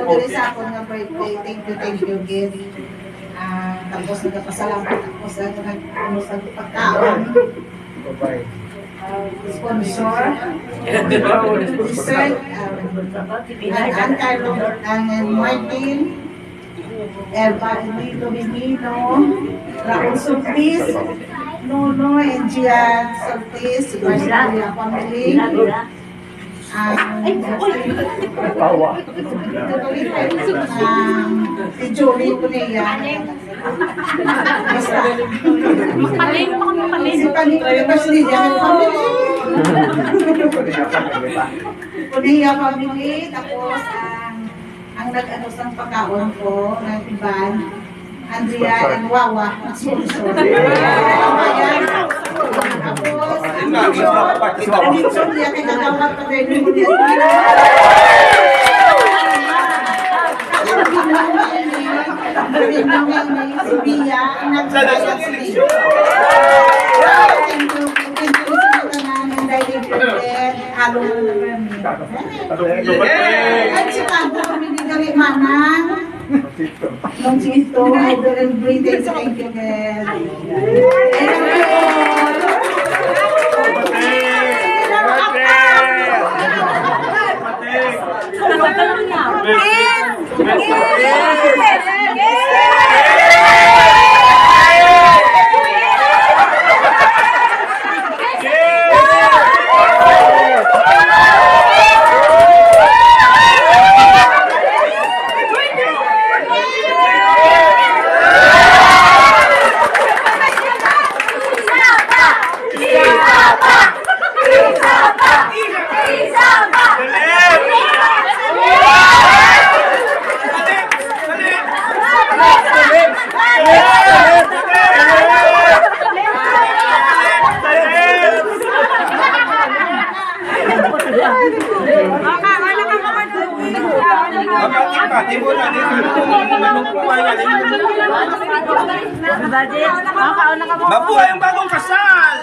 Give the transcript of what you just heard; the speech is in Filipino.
diri sa ako nga birthday. Thank you, Gid. Tapos nagpasalamat ako sa pagkaon. Sponsor. Dessert. Ang Martin. Elba Domino. Raul Sultis. Nono and Gian Sultis. Marcia family. Si Jolie Punea. Si Paling Pasilla family. Punea family. Tapos ang nag-ano sa pagkaon ko, ng iban, Andrea and Wawa, ang sponsor. Tapos, ang Dixon niya, kinagawag pa rin mo niya. Si Bia, ang nagsasayak sa niyo. Thank you sa mga dahil halo na namin. At si Tado, binigay manang. Nung sito, idol and breathing sa thank you, guys. Mabuhay ang bagong kasal!